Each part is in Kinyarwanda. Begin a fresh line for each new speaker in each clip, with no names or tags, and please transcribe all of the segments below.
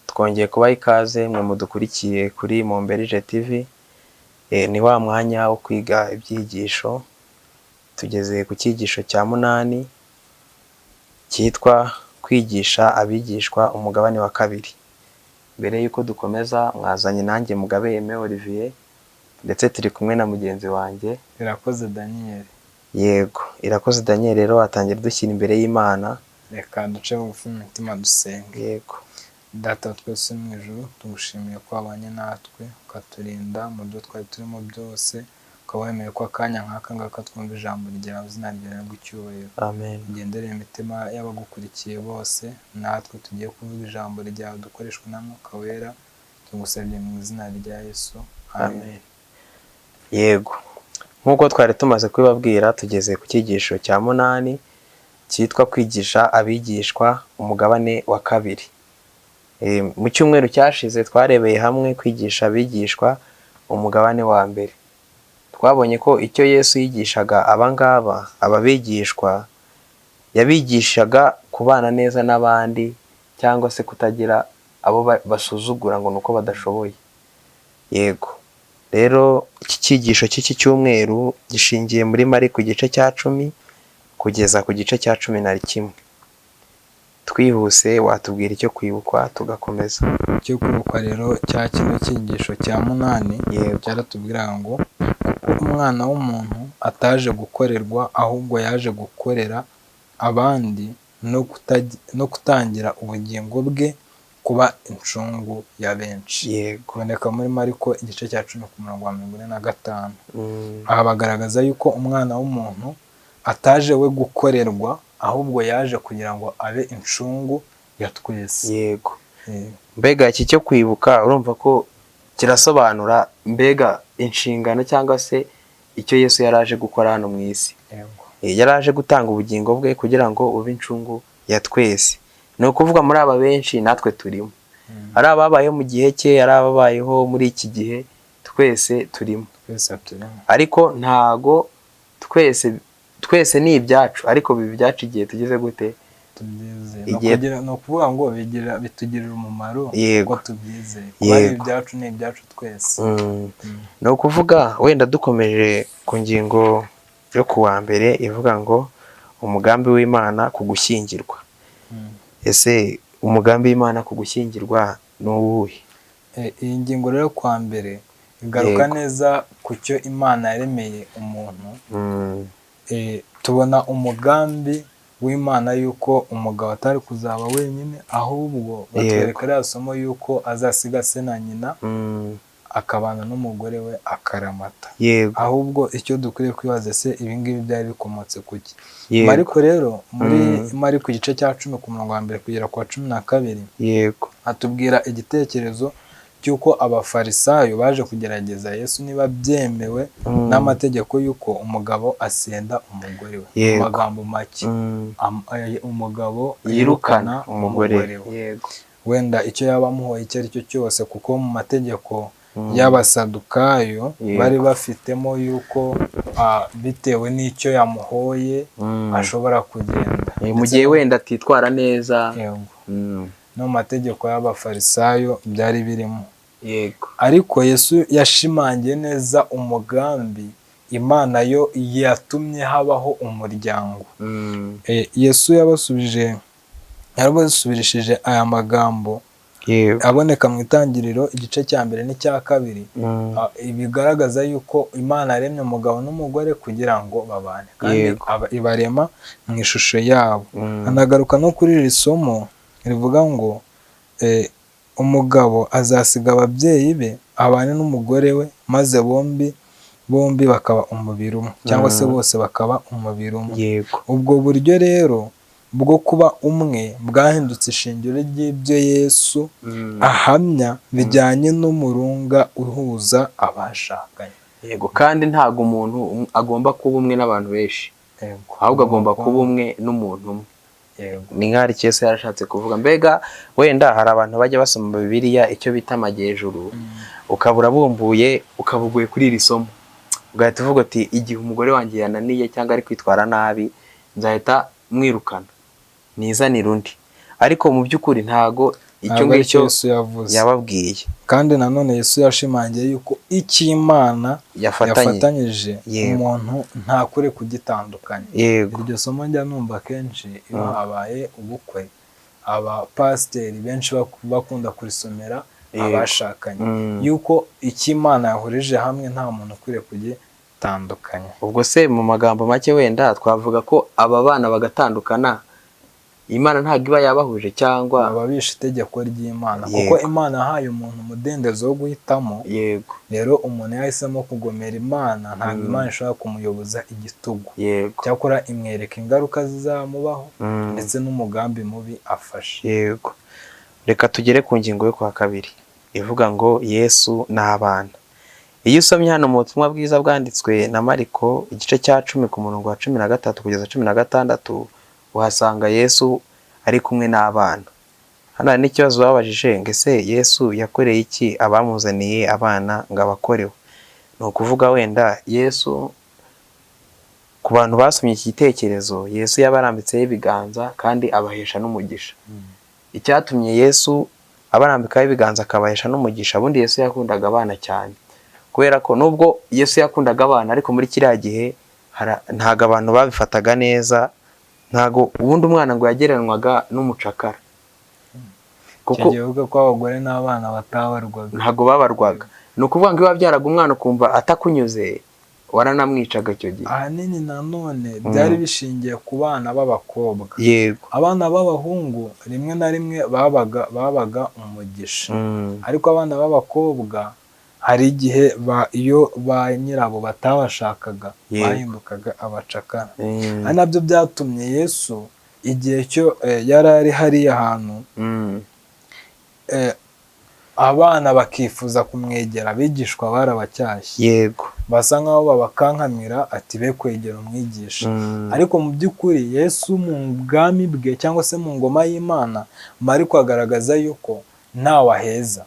Twongeye kubaha ikaze mwe mudukurikiye kuri Momberije TV. Ni wa mwanya wo kwiga ibyigisho. Tugeze ku cyigisho cya 8 cyitwa kwigisha abigishwa umugabane wa kabiri. Mbere yuko dukomeza, mwazanye nanjye Mugabe Aime Olivier, ndetse turi kumwe na mugenzi wanjye
Irakoze Daniel.
Yego, Irakoze Daniel rero atangira dushyira imbere y'Imana.
Reka duce bugufi mu mitima dusenge.
Yego.
Data twese mu ijuru, tugushimiye ko wabanye natwe ukaturinda mu byo twari turimo byose, ukaba wemeye ko akanya nk'aka ngaka twumva ijambo ryawe, izina ryawe ry'icyubahiro.
Amen.
Ugendereye imitima y'abagukurikiye bose, natwe tugiye kuvuga ijambo ryawe dukoreshwa na Mwuka Wera, tugusabye mu izina rya Yesu. Amen.
Yego, nk'uko twari tumaze kubibabwira, tugeze ku cyigisho cya 8 cyitwa kwigisha abigishwa umugabane wa kabiri. Mu cyumweru cyashize twarebeye hamwe kwigisha abigishwa umugabane wa mbere. Twabonye ko icyo Yesu yigishaga abangaba, ababigishwa, yabigishaga kubana neza n'abandi, cyangwa se kutagira abo basuzugura ngo nuko badashoboye. Yego, rero iki cyigisho cy'iki cyumweru gishingiye muri Mariko igice cya 10 kugeza ku gice cya 11. Twihuse watubwira icyo kwibukwa tugakomeza.
Icyo kwibukwa rero cya kino cyigisho cya 8 cyaratubwiraga ngo kuko umwana w'umuntu ataje gukorerwa, ahubwo yaje gukorera abandi no kutangira ubugingo bwe kuba incungu ya benshi.
Yego.
Kuboneka muri Mariko igice cya 10 ku murongo wa 45. Aha bagaragaza yuko umwana w'umuntu ataje we gukorerwa, ahubwo yaje kugira ngo abe incungu ya twese.
Yego. Mbega iki cyo kwibuka urumva ko kirasobanura mbega inshingano cyangwa se icyo Yesu yaraje gukora hano mu isi.
Yego.
Yaraje gutanga ubugingo bwe kugira ngo ube incungu ya twese. Ni ukuvuga muri aba benshi natwe turimo. Ari ababayeho mu gihe cye, ari ababayeho muri iki gihe, twese turimo. Ariko ntago twese ni ibyacu, ariko bibi byacu igihe tugeze gute?
No kuvuga ngo bitugirira umumaro ko tubyize.
Kuba
ibyacu ni ibyacu twese.
No kuvuga wenda dukomeje ku ngingo yo kuwa mbere ivuga ngo umugambi w'Imana ku gushyingirwa. Ese umugambi w'Imana ku gushyingirwa ni uwuhe?
Iyi ngingo rero kwa mbere igaruka neza ku cyo Imana yaremeye umuntu. Tubona umugambi w'Imana yuko umugabo atari kuzaba wenyine, ahubwo batwereka rya somo yuko azasiga se na nyina akabana n'umugore we akaramata. Ahubwo icyo dukwiriye kwibaza, se ibingibi byari bikomotse kuki? Mariko rero muri Mariko igice cya 10 ku murongo wa 1 kugera ku wa 12 atubwira igitekerezo cy'uko abafarisayo baje kugerageza Yesu niba byemewe n'amategeko y'uko umugabo asenda umugore we. Mu magambo make, umugabo yirukana umugore we. Wenda icyo yaba amuhoye icyo ari cyo cyose, kuko mu mategeko y'Abasadukayo bari bafitemo yuko bitewe n'icyo yamuhoye ashobora kugenda,
mu gihe wenda atitwara neza.
No mu mategeko y'Abafarisayo byari birimo.
Yego.
Ariko Yesu yashimangiye neza umugambi Imana yo yatumye habaho umuryango. Yesu yarabasubirishije aya magambo aboneka mu Itangiriro igice cya 1 n'icya 2, bigaragaza yuko Imana yaremye umugabo n'umugore kugira ngo babane, kandi ibarema mu ishusho yabo. Anagaruka no kuri iri somo rivuga ngo umugabo azasiga ababyeyi be abane n'umugore we, maze bombi bakaba umubiri umwe, cyangwa se bose bakaba umubiri umwe. Ubwo buryo rero bwo kuba umwe bwahindutse ishingiro ry'ibyo Yesu ahamya bijyanye n'umurunga uhuza abashakanye.
Yego, kandi ntago umuntu agomba kuba umwe n'abantu benshi, ahubwo agomba kuba umwe n'umuntu umwe. Ni nk'ari Yesu yarashatse kuvuga. Mbega wenda hari abantu bajya basoma Bibiliya icyo bita amajyejuru, ukabura bumbuye ukabuguye kuri iri somo, ugahita uvuga ati igihe umugore wanjye yananiye cyangwa ari kwitwara nabi, nzahita mwirukana nizanira undi. Ariko mu by'ukuri ntago icyo ngicyo yababwiye.
Kandi nanone Yesu yashimangiye yuko icyo Imana yafatanyije umuntu ntakure kugitandukanya. Iryo somo njya numva kenshi iyo habaye ubukwe, abapasiteri benshi bakunda kurisomera abashakanye, yuko icyo Imana yahurije hamwe nta muntu ukwiriye kugitandukanya.
Ubwo se mu magambo make wenda twavuga ko aba bana bagatandukana, Imana ntabwo iba yabahuje cyangwa
baba bishe itegeko ry'Imana, kuko Imana yahaye umuntu umudendezo wo guhitamo. Rero umuntu yahisemo kugomera Imana, ntabwo Imana ishobora kumuyoboza igitugu. Cyakora imwereka ingaruka zizamubaho ndetse n'umugambi mubi afashe.
Reka tugere ku ngingo yo kwa kabiri ivuga ngo Yesu n'abana. Iyo usomye hano mu butumwa bwiza bwanditswe na Mariko igice cya 10 ku murongo wa 13 kugeza 16, uhasanga Yesu ari kumwe n'abana. Hano hari n'ikibazo babajije ngo ese Yesu yakoreye iki abamuzaniye abana ngo abakoreho? Ni ukuvuga wenda Yesu, ku bantu basomye iki gitekerezo, Yesu yabarambitseho ibiganza kandi abahesha n'umugisha. Icyatumye Yesu abarambikaho ibiganza akabahesha n'umugisha, ubundi Yesu yakundaga abana cyane, kubera ko nubwo Yesu yakundaga abana ariko muri kiriya gihe ntago abantu babifataga neza. Ntago ubundi umwana ngo yagereranwaga n'umucakara,
kuko kivuga ko abagore n'abana batabarwaga,
ntago babarwaga. Ni ukuvuga ngo iyo wabyaraga umwana ukumva atakunyuze waranamwicaga icyo gihe.
Ahanini nanone byari bishingiye ku bana b'abakobwa. Abana b'abahungu rimwe na rimwe babaga umugisha, ariko abana b'abakobwa hari igihe iyo ba nyirabo batabashakaga bahindukaga abacakara. Ari nabyo byatumye Yesu igihe cyo yari ari hariya hantu, abana bakifuza kumwegera, abigishwa barabacyashye, basa nkaho babakankamira ati be kwegera umwigisha. Ariko mu by'ukuri Yesu mu bwami bwe cyangwa se mu ngoma y'Imana, Mariko agaragaza yuko ntawe aheza,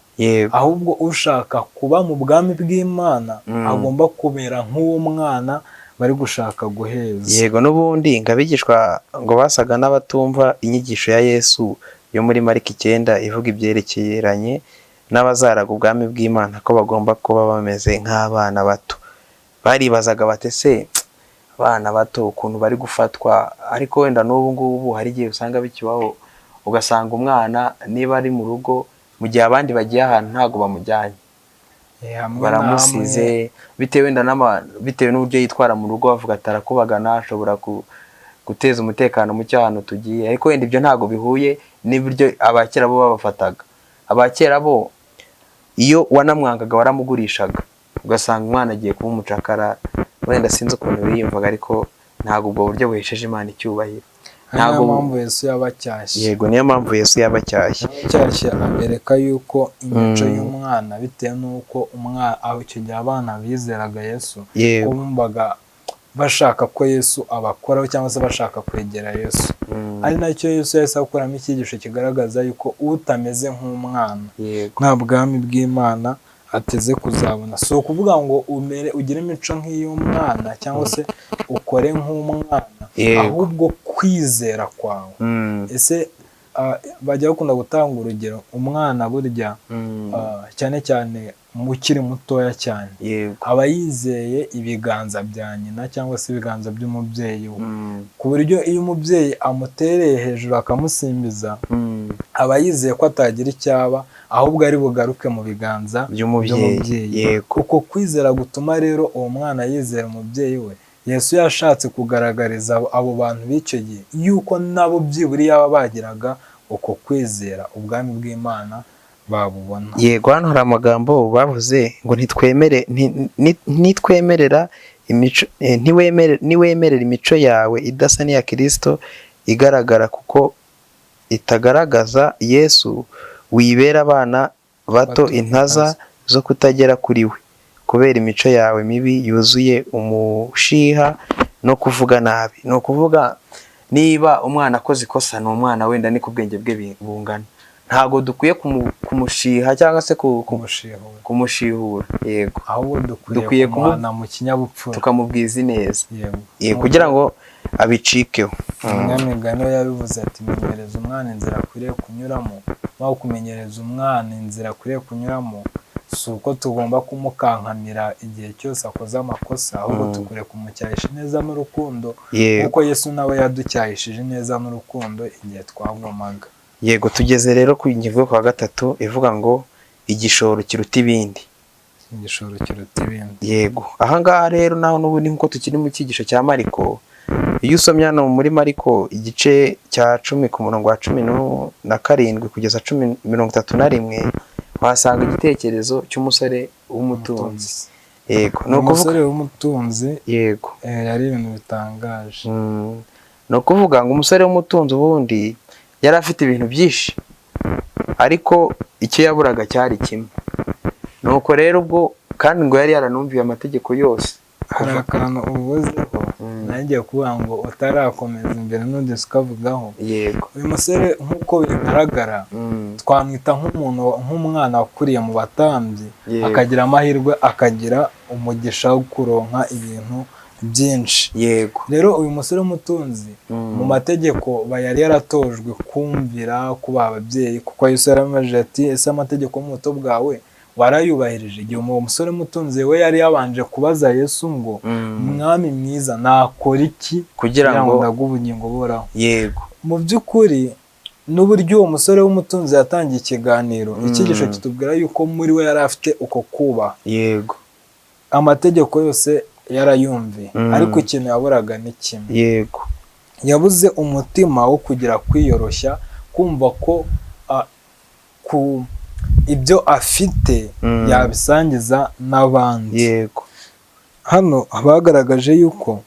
ahubwo ushaka kuba mu bwami bw'Imana agomba kumera nk'uwo mwana bari gushaka guheza.
N'ubundi ngo abigishwa ngo basaga n'abatumva inyigisho ya Yesu yo muri Mariko 9 ivuga ibyerekeranye n'abazaraga ubwami bw'Imana ko bagomba kuba bameze nk'abana bato. Baribazaga bate se abana bato ukuntu bari gufatwa? Ariko wenda n'ubu ngubu hari igihe usanga bikibaho, ugasanga umwana niba ari mu rugo, mu gihe abandi bagiye ahantu ntago bamujyanye, baramusize bitewe n'uburyo yitwara mu rugo, bavuga atarakubagana, ashobora guteza umutekano muke ahantu tugiye. Ariko wenda ibyo ntago bihuye n'ibyo abakera bo babafataga. Abakera bo iyo wanamwangaga waramugurishaga, ugasanga umwana agiye kuba umucakara. Wenda sinzi ukuntu biyumvaga, ariko ntago ubwo buryo buhesheje Imana icyubahiro.
Niyo mpamvu Yesu yabacyashye.
Niyo mpamvu Yesu yabacyashye.
Abereka yuko imico y'umwana, bitewe n'uko aho icyo gihe abana bizeraga Yesu, bumvaga bashaka ko Yesu abakoraho cyangwa se bashaka kwegera Yesu. Ari nacyo Yesu yahise akuramo icyigisho kigaragaza yuko utameze nk'umwana nta bwami bw'Imana ateze kuzabona. Si ukuvuga ngo ugire imico nk'iy'umwana cyangwa se ukore nk'umwana, ahubwo kwizera kwawe. Ese bajya bakunda gutanga urugero, umwana burya cyane cyane ukiri mutoya cyane aba yizeye ibiganza bya nyina cyangwa se ibiganza by'umubyeyi we, ku buryo iyo umubyeyi amutereye hejuru akamusimbiza, aba yizeye ko atagira icyaba, ahubwo ari bugaruke mu biganza by'umubyeyi. Kuko kwizera gutuma rero uwo mwana yizera umubyeyi we. Yesu yashatse kugaragariza abo bantu b'icyo gihe yuko nabo byibura yaba bagiraga uko kwizera, ubwami bw'Imana babubona.
Hano hari amagambo bavuze ngo ntiwemerera imico yawe idasa n'iya Kristo igaragara, kuko itagaragaza Yesu, wibera abana bato intaza zo kutagera kuri we, kubera imico yawe mibi yuzuye umushiha no kuvuga nabi. Ni ukuvuga niba umwana akoze ikosa, ni umwana wenda ni ku bwenge bwe bungana, ntago dukwiye kumushiha cyangwa se
kumushihura,
yego,
ahubwo dukwiye kumuhana mu kinyabupfura,
tukamubwiza ineza,
yego,
kugira ngo abicikeho.
Umunyamigani yabivuze ati menyereza umwana inzira akwiriye kunyuramo, aho kumenyereza umwana inzira akwiriye kunyuramo si uko tugomba kumukankamira igihe cyose akoze amakosa, ahubwo dukwiriye kumucyahisha neza n'urukundo, kuko Yesu nawe yaducyahishije neza n'urukundo igihe twagomaga.
Yego, tugeze rero ku ngingo yo kwa gatatu ivuga ngo igishoro kiruta ibindi.
Igishoro kiruta ibindi.
Yego, ahangaha rero naho n'ubundi nkuko tukiri mu cyigisho cya Mariko, iyo usomye hano muri Mariko igice cya 10 ku murongo wa 17 kugeza 31, wasanga igitekerezo cy'umusore w'umutunzi. Yego,
no umusore w'umutunzi,
yego,
yari ibintu bitangaje.
No kuvuga ngo umusore w'umutunzi ubundi yari afite ibintu byinshi, ariko icyo yaburaga cyari kimwe. Nuko rero ubwo kandi ngo yari yaranumviye amategeko yose.
Hari akantu ubuzeho nanjye kuvuga ngo utarakomeza imbere n'undi ukavugaho.
Yego,
uyu musore nk'uko bigaragara twamwita nk'umwana wakuriye mu batambyi, akagira amahirwe, akagira umugisha wo kuronka ibintu byinshi.
Yego,
rero uyu musore w'umutunzi mu mategeko yari yaratojwe kumvira kuba ababyeyi, kuko Yesu yaramubajije ati ese amategeko y'umuto bwawe warayubahirije? Igihe uwo musore w'umutunzi we yari yabanje kubaza Yesu ngo mwami mwiza nakora iki kugira ngo ndague ubugingo buhoraho?
Yego,
mu by'ukuri n'uburyo uwo musore w'umutunzi yatangiye ikiganiro, icyigisho kitubwira yuko muri we yari afite uko kubaha.
Yego,
amategeko yose yarayumviye, ariko ikintu yaburaga ni kimwe.
Yego,
yabuze umutima wo kugira kwiyoroshya, kumva ko ibyo afite yabisangiza n'abandi.
Yego,
hano bagaragaje yuko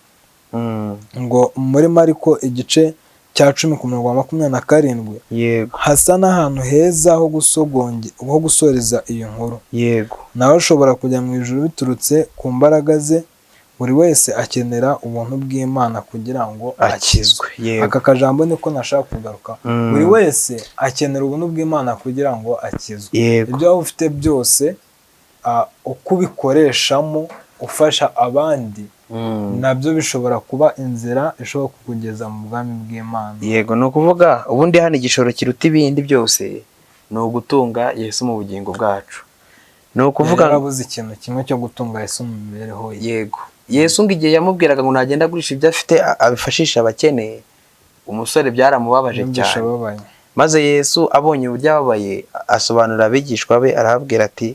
ngo muri Mariko igice cya 10 ku murongo wa 27,
yego,
hasa n'ahantu heza ho gusoreza iyo nkuru.
Yego,
nawe ashobora kujya mu ijuru biturutse ku mbaraga ze. Buri wese akenera ubuntu bw'Imana kugira ngo akizwe. Aka kajambo niko nashaka kugaruka. Buri wese akenera ubuntu bw'Imana kugira ngo akizwe. Ibyo waba ufite byose, uko ubikoreshamo ufasha abandi, nabyo bishobora kuba inzira ishobora kukugeza mu bwami bw'Imana.
Yego, no kuvuga ubundi hano igishoro kiruta ibindi byose ni ugutunga Yesu mu bugingo bwacu. No kuvuga
yarabuze ikintu kimwe cyo gutunga Yesu mu mibereho ye.
Yego, Yesu ngo igihe yamubwiraga ngo nagenda agurisha ibyo afite abifashisha abakeneye, umusore byaramubabaje cyane. Maze Yesu abonye uburyo ababaye, asobanurira abigishwa be, arababwira ati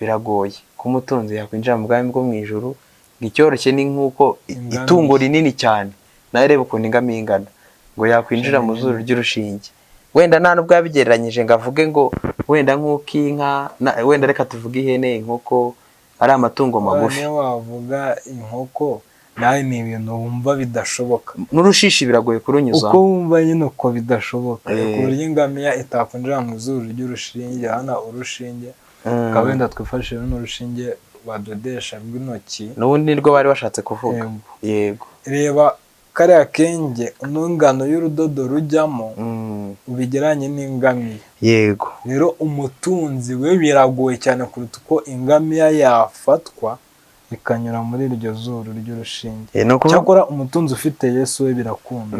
biragoye ko umutunzi yakwinjira mu bwami bwo mu ijuru, icyoroshye ni nk'uko itungo rinini cyane, nawe reba ukuntu ingamiya ingana, ngo yakwinjira mu zuru ry'urushinge. Wenda nta nubwo yabigereranyije ngo avuge ngo wenda nk'uko inka, wenda reka tuvuge ihene, inkoko ari amatungo magufi.
Niyo wavuga inkoko nawe ni ibintu wumva bidashoboka.
N'urushishi biragoye kurunyuza.
Uko wumva nyine uko bidashoboka. Ku buryo ingamiya itakwinjira mu zuru ry'urushinge, hano urushinge ukaba wenda twifashishije n'urushinge badodesha rw'intoki.
N'ubundi nirwo bari bashatse kuvuga. Yego,
reba kariya kenge n'ingano y'urudodo rujyamo ubigeranye n'ingamiya.
Yego,
rero umutunzi we biragoye cyane kuruta uko ingamiya yafatwa ikanyura muri iryo zuru ry'urushinge. Cyakora umutunzi ufite Yesu we birakunda.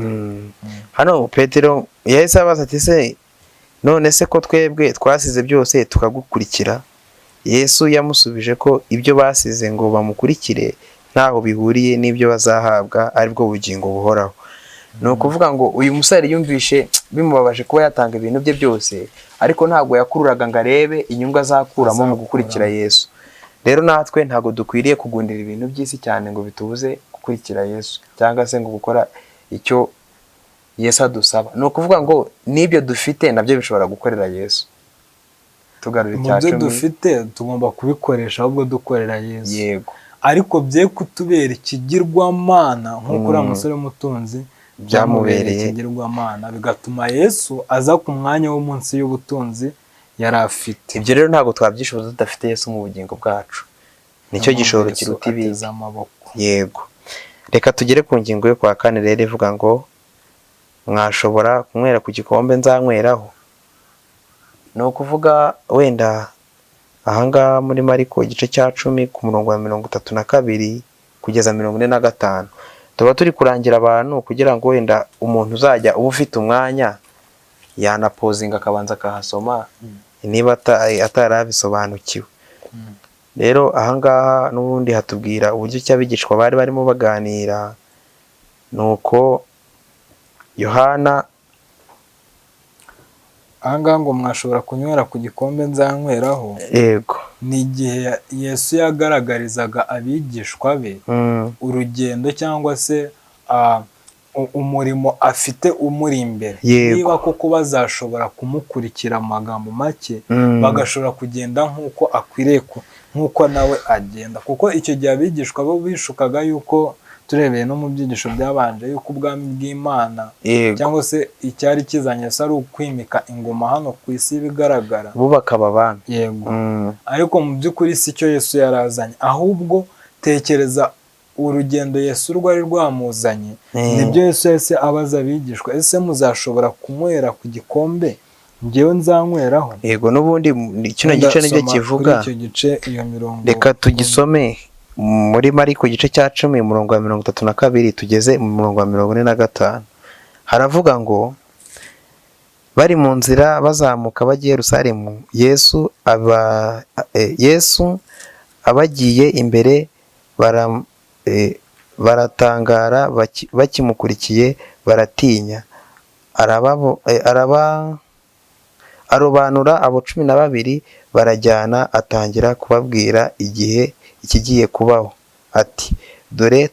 Hano Petero yahise abaza ati se none se ko twebwe twasize byose tukagukurikira? Yesu yamusubije ko ibyo basize ngo bamukurikire ntaho bihuriye n'ibyo bazahabwa, aribwo bugingo buhoraho. Ni ukuvuga ngo uyu musore yumvishe bimubabaje kuba yatanga ibintu bye byose, ariko ntabwo yakururaga ngo arebe inyungu azakuramo mu gukurikira Yesu. Rero natwe ntabwo dukwiriye kugundira ibintu by'isi cyane ngo bitubuze gukurikira Yesu, cyangwa se ngo gukora icyo Yesu adusaba. Ni ukuvuga ngo n'ibyo dufite nabyo bishobora gukorera Yesu. Tugarura icyacu.
Mu byo dufite tugomba kubikoresha ahubwo dukorera Yesu.
Yego,
ariko bye kutubera ikigirwamana nk'uko uriya musore w'umutunzi byamubereye ikigirwamana, bigatuma Yesu aza ku mwanya wo munsi y'ubutunzi yari afite.
Ibyo rero ntabwo twabyishoboza tudafite Yesu mu bugingo bwacu. Nicyo gishoro kiruta ibindi. Yego, reka tugere ku ngingo yo kwa 4 rero ivuga ngo mwashobora kunywera ku gikombe nzanyweraho. ni ukuvuga wenda ahangaha muri Mariko igice cya 10 ku murongo wa 32 kugeza 45 tuba turi kurangira abantu kugira ngo wenda umuntu uzajya uba ufite umwanya yanapozinga akabanza akahasoma niba atarabisobanukiwe. Rero ahangaha n'ubundi hatubwira uburyo cy'abigishwa bari barimo baganira, nuko Yohana
ahangaha ngo mwashobora kunywera ku gikombe nzanyweraho.
yego
ni igihe Yesu yagaragarizaga abigishwa be urugendo cyangwa se umurimo afite umuri imbere. Niba koko bazashobora kumukurikira amagambo make bagashobora kugenda nk'uko akwiriye, nk'uko nawe agenda, kuko icyo gihe abigishwa bo bishukaga yuko, turebeye no mu byigisho byabanje, yuko ubwami bw'Imana cyangwa se icyari kizanye ari ukwimika ingoma hano ku isi bigaragara,
bo bakaba abami.
Yego. Ariko mu by'ukuri si cyo Yesu yarazanye, ahubwo tekereza urugendo Yesu rwari rwamuzanye. Nibyo Yesu yahise abaza abigishwa, ese muzashobora kunywera ku gikombe njyewe nzanyweraho?
Yego, n'ubundi kino gice nibyo kivuga. Reka tugisome muri Mariko igice cya 10 umurongo wa 32 tugeze mu murongo wa 45. Haravuga ngo bari mu nzira bazamuka bagiye Yerusalemu, Yesu abagiye imbere baratangara, bakimukurikiye baratinya. Arobanura abo 12 barajyana, atangira kubabwira igihe ikigiye kubaho, ati dore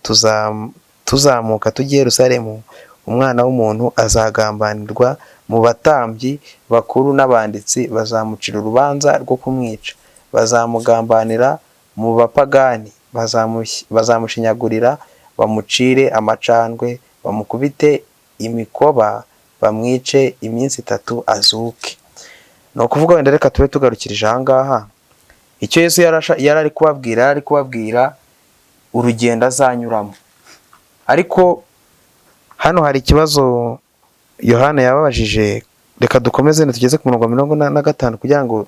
tuzamuka tugiye Yerusalemu, umwana w'umuntu azagambanirwa mu batambyi bakuru n'abanditsi, bazamucira urubanza rwo kumwica, bazamugambanira mu bapagani, bazamushinyagurira, bamucire amacandwe, bamukubite imikoba, bamwice iminsi 3 azuke. No kuvuga wenda reka tube tugarukirije ahangaha. Icyo Yesu yarari kubabwira urugendo azanyuramo. Ariko hano hari ikibazo Yohana yababajije, reka dukomeze tugeze ku murongo wa 45 kugira ngo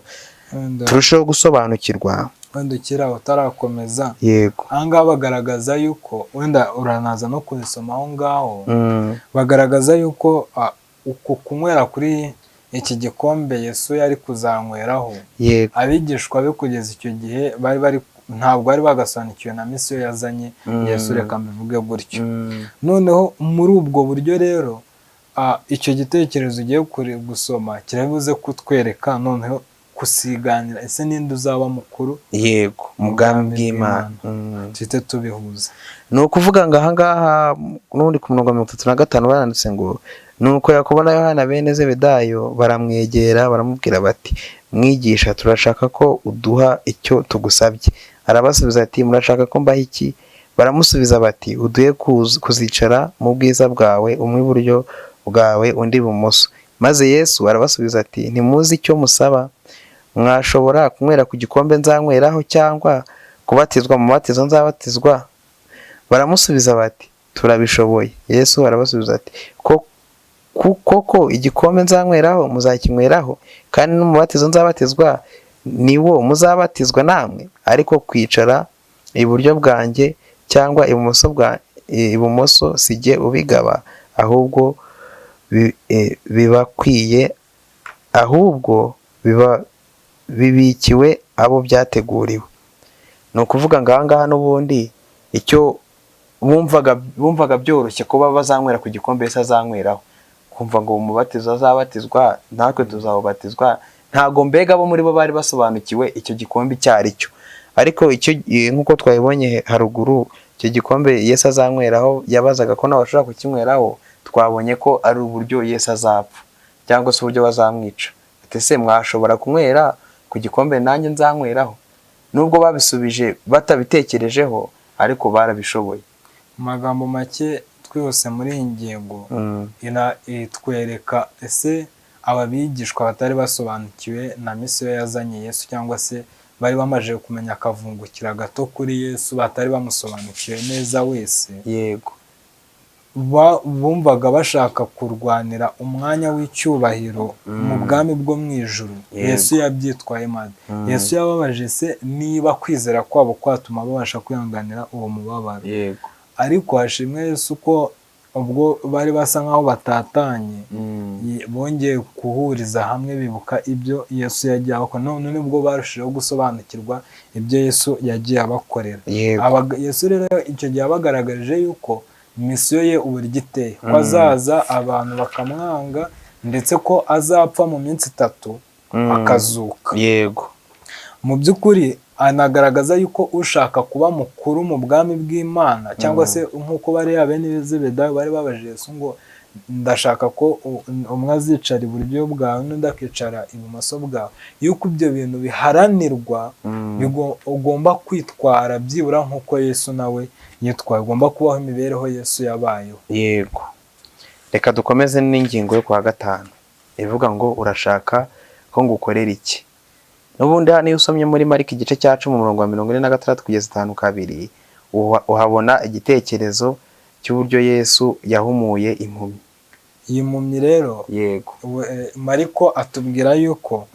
turusheho gusobanukirwa.
Wenda ukira utarakomeza.
Yego.
Ahangaha bagaragaza yuko, wenda uranaza no kubisoma aho ngaho, bagaragaza yuko uko kunywera kuri iki gikombe Yesu yari kuzanyweraho, abigishwa be kugeza icyo gihe ntabwo bari bagasobanukiwe na misiyo yazanye Yesu, reka mbivuge gutyo. Noneho muri ubwo buryo rero icyo gitekerezo ugiye gusoma kirabuze kutwereka noneho kusiganira, ese ninde uzaba mukuru?
Yego, mu bwami bw'Imana.
Tujye tubihuza.
Ni ukuvuga ngo ahangaha n'ubundi ku murongo wa 35 baranditse ngo nuko Yakobo na Yohana bene Zebedayo baramwegera baramubwira bati, mwigisha, turashaka ko uduha icyo tugusabye. Arabasubiza ati, murashaka ko mbaha iki? Baramusubiza bati, uduhe kuzicara mu bwiza bwawe, umwe iburyo bwawe undi ibumoso. Maze Yesu arabasubiza ati, ntimuzi icyo musaba? Mwashobora kunywera ku gikombe nzanyweraho cyangwa kubatizwa mu batizo nzabatizwa? Baramusubiza bati, turabishoboye. Yesu arabasubiza ati, koko igikombe nzanyweraho muzakinyweraho, kandi n'umubatizo nzabatizwa niwo muzabatizwa namwe, ariko kwicara iburyo bwanjye cyangwa ibumoso sijye ubigaba, ahubwo bibakwiye, ahubwo bibikiwe abo byateguriwe. Ni ukuvuga ngo ahangaha n'ubundi icyo bumvaga byoroshye kuba bazanywera ku gikombe Yesu azanyweraho, kumva ngo umubatizo azabatizwa natwe tuzawubatizwa, ntago mbega bo muri bo bari basobanukiwe icyo gikombe icyo ari cyo. Ariko icyo nk'uko twabibonye haruguru, icyo gikombe Yesu azanyweraho yabazaga ko nawe bashobora kukinyweraho, twabonye ko ari uburyo Yesu azapfa cyangwa se uburyo bazamwica. Ati se mwashobora kunywera ku gikombe nanjye nzanyweraho? Nubwo babisubije batabitekerejeho, ariko barabishoboye.
Mu magambo make twose muri iyi ngingo itwereka ese ababigishwa batari basobanukiwe na misiyo yazanye Yesu, cyangwa se bari bamaze kumenya akavungukira gato kuri Yesu, batari bamusobanukiwe neza wese.
Yego.
bumvaga bashaka kurwanira umwanya w'icyubahiro mu bwami bwo mu ijuru. Yesu yabyitwaye maze. Yesu yababaje se niba kwizera kwabo kwatuma babasha kwihanganira uwo mubabaro. Ariko hashimwe Yesu ko ubwo bari basa nkaho batatanye, bongeye guhuriza hamwe bibuka ibyo Yesu yagiye abakora. None nibwo barushijeho gusobanukirwa ibyo Yesu yagiye abakorera. Yesu rero icyo gihe abagaragarije yuko misiyo ye uburyo iteye, ko azaza abantu bakamwanga ndetse ko azapfa mu minsi 3 akazuka. Mu by'ukuri anagaragaza yuko ushaka kuba mukuru mu bwami bw'Imana, cyangwa se nk'uko bari bene Zebedayo bari babaje Yesu ngo ndashaka ko umwe azicara iburyo bwawe n'undi akicara ibumoso bwawe, yuko ibyo bintu biharanirwa, ugomba kwitwara byibura nk'uko Yesu nawe yitwaye, ugomba kubaho imibereho Yesu yabayeho.
Reka dukomeze n'ingingo yo kwa 5 ivuga ngo urashaka ko ngukorera iki. N'ubundi hano iyo usomye muri Mariko igice cya 10 umurongo wa 46 kugeza 5 uhabona igitekerezo cy'uburyo Yesu yahumuye impumyi.
Iyi mpumyi rero Mariko atubwira yuko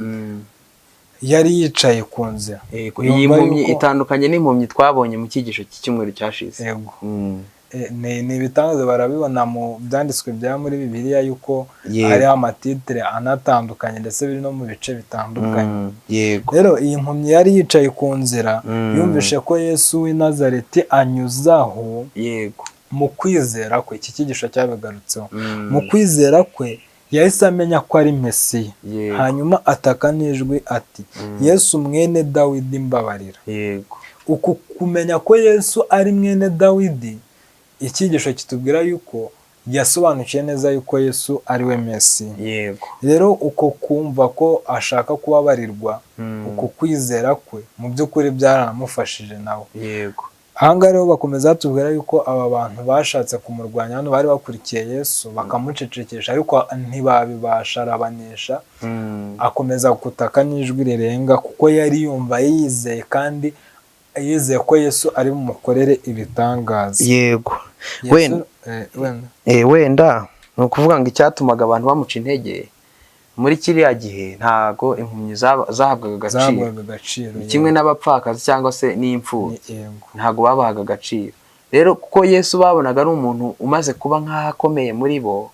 yari yicaye ku nzira.
Iyi mpumyi itandukanye n'impumyi twabonye mu cyigisho cy'icyumweru cyashize.
Ni ibitangaza barabibona mu byanditswe bya muri Bibiliya yuko hari amatitre anatandukanye ndetse biri no mu bice bitandukanye. Rero iyi mpumyi yari yicaye ku nzira, yumvishe ko Yesu w'i Nazareti anyuzaho. Mu kwizera kwe, iki cyigisho cyabigarutseho, mu kwizera kwe yahise amenya ko ari Mesiya. Hanyuma ataka n'ijwi ati Yesu mwene Dawidi mbabarira. Uku kumenya ko Yesu ari mwene Dawidi, icyigisho kitubwira yuko yasobanukiye neza yuko Yesu ari we Mesiya. Rero uko kumva ko ashaka kubabarirwa, uko kwizera kwe mu by'ukuri byaramufashije nawe. Ahangaha rero bakomeza batubwira yuko aba bantu bashatse kumurwanya, hano bari bakurikiye Yesu bakamucecekesha ariko ntibabibasha, arabanesha. Akomeza gutaka n'ijwi rirenga kuko yari yumva yizeye, kandi yizeye ko Yesu ari bumukorere ibitangaza.
Wenda ni ukuvuga ngo icyatumaga abantu bamuca intege muri kiriya gihe ntago impumyi zahabwaga agaciro, kimwe n'abapfakazi cyangwa se n'imfubyi ntago babahaga agaciro. Rero kuko Yesu babonaga ari umuntu umaze kuba nk'aho akomeye muri bo,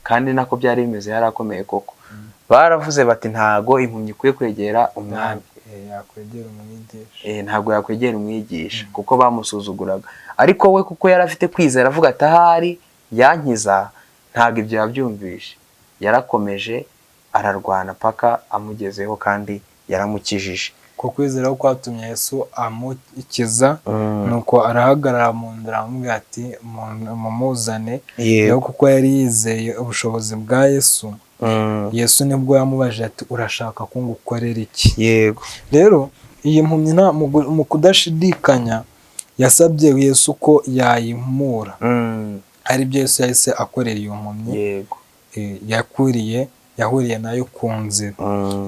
kandi nako byari bimeze, yari akomeye koko, baravuze bati ntago impumyi ikwiye kwegera umwami, ntabwo yakwegera umwigisha kuko bamusuzuguraga. Ariko we kuko yari afite kwizera avuga ati ahari yankiza, ntabwo ibyo yabyumvishe, yarakomeje ararwana paka amugezeho kandi yaramukijije.
Ko kwizera ko kwatumye Yesu amukiza, nuko arahagarara mu nzira amubwira ati mumuzane. Rero kuko yari yizeye ubushobozi bwa Yesu, Yesu nibwo yamubajije ati urashaka ko ngukorera iki? Rero iyi mpumyi mu kudashidikanya yasabye Yesu ko yayimura. Ari byo Yesu yahise akorera iyo mpumyi, yahuriye nayo ku nzira.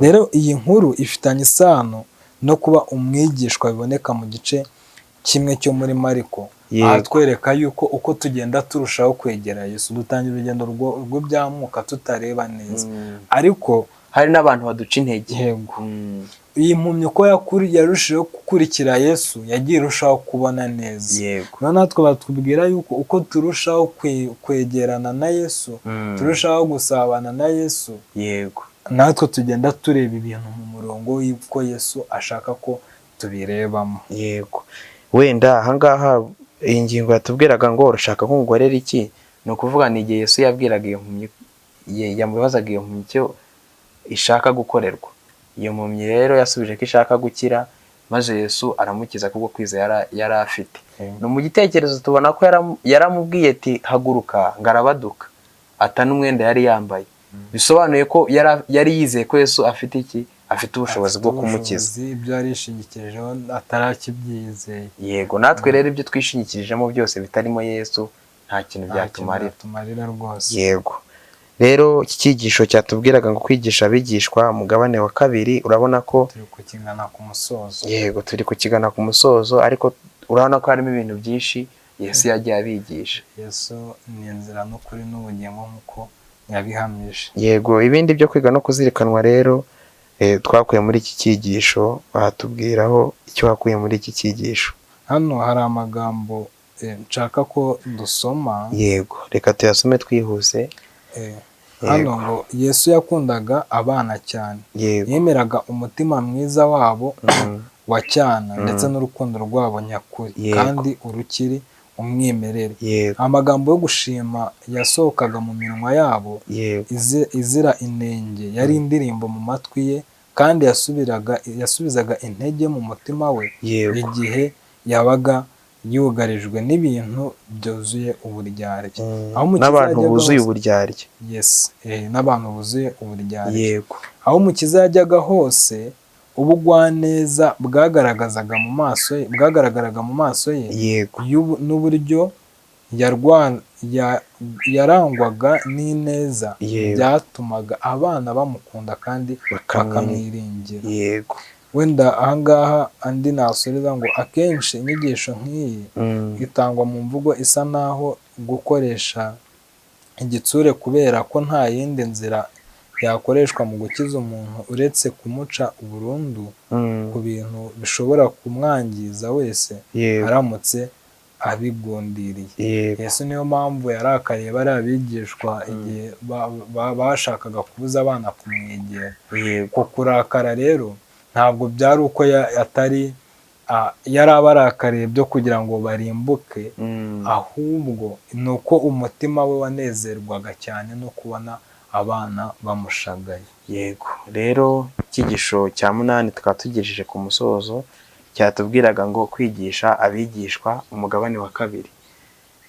Rero iyi nkuru ifitanye isano no kuba umwigishwa biboneka mu gice kimwe cyo muri Mariko. Ahatwereka yuko uko tugenda turushaho kwegera Yesu, dutangira urugendo rw'ibyamuka tutareba neza, ariko
hari n'abantu baduca intege.
Iyi mpumyi uko yarushijeho gukurikira Yesu yagiye irushaho kubona neza. Rero natwe batubwira yuko uko turushaho kwegerana na Yesu, turushaho gusabana na Yesu, natwe tugenda tureba ibintu mu murongo w'uko Yesu ashaka ko tubirebamo.
Wenda ahangaha iyi ngingo yatubwiraga ngo urashaka ko ngorera iki, ni ukuvuga ni igihe Yesu yabwiraga iyo mpumyi, yamubazaga iyo mpumyi icyo ishaka gukorerwa. Iyo mpumyi rero yasubije ko ishaka gukira, maze Yesu aramukiza kubwo kwizera yari afite. No mu gitekerezo tubona ko yaramubwiye ati haguruka, ngarabaduka, ata n'umwenda yari yambaye. Bisobanuye ko yari yizeye ko Yesu afite iki, afite ubushobozi bwo kumukiza.
Ibyo yarishingikirijeho atarakibyizeye.
Natwe rero ibyo twishingikirijemo byose bitarimo Yesu nta kintu byatumarira
rwose.
Rero iki cyigisho cyatubwiraga ngo kwigisha abigishwa umugabane wa 2, urabona ko
turi kukigana ku musozo.
Turi kukigana ku musozo, ariko urabona ko harimo ibintu byinshi Yesu yagiye abigisha.
Yesu ni inzira n'ukuri n'ubugingo nk'uko yabihamije.
Yego, ibindi byo kwiga no kuzirikanwa rero twakuye muri iki cyigisho, batubwiraho icyo wakuye muri iki cyigisho.
Hano hari amagambo nshaka ko dusoma.
Yego, reka tuyasome twihuse.
Hano ngo Yesu yakundaga abana cyane, yemeraga umutima mwiza wabo wa cyana ndetse n'urukundo rwabo nyakuri kandi urukiri umwimerere. Amagambo yo gushima yasohokaga mu minwa yabo izira inenge, yari indirimbo mu matwi ye kandi yasubizaga intege mu mutima we igihe yabaga yugarijwe n'ibintu byuzuye uburyarya.
N'abantu buzuye uburyarya.
N'abantu buzuye uburyarya. Aho Umukiza yajyaga hose, ubugwaneza bwagaragaraga mu maso ye n'uburyo yarangwaga n'ineza byatumaga abana bamukunda kandi bakamwiringira. Wenda ahangaha andi nasoreza ngo akenshi inyigisho nk'iyi itangwa mu mvugo isa naho gukoresha igitsure, kubera ko nta yindi nzira yakoreshwa mu gukiza umuntu uretse kumuca burundu ku bintu bishobora kumwangiza wese aramutse abigundiriye. Yesu niyo mpamvu yarakariye bariya bigishwa igihe bashakaga kubuza abana kumwegera. Ku kurakara rero ntabwo byari uko yari abarakariye byo kugira ngo barimbuke, ahubwo ni uko umutima we wanezerwaga cyane no kubona abana bamushagaye. Yego,
rero icyigisho cya 8 tukaba tugejeje ku musozo, cyatubwiraga ngo kwigisha abigishwa umugabane wa 2.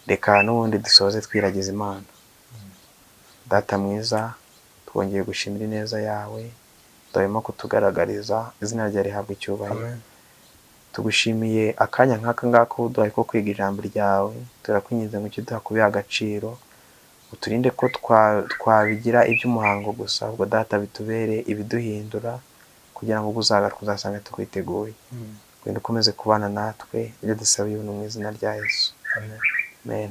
Reka n'ubundi dusoze twiragiza Imana. Data mwiza, twongeye gushimira ineza yawe, turimo kutugaragariza, izina ryawe rihabwa icyubahiro. Tugushimiye akanya nk'aka ngaka uduhaye ko kwiga ijambo ryawe, turakwinginze ngo kiduha kubiha agaciro, uturinde ko twabigira iby'umuhango gusa, ahubwo Data bitubere ibiduhindura, kugira ngo uzagaruka uzasanga tukwiteguye. Ukomeze kubana natwe, ibyo dusabiye mu izina rya Yesu. Amen.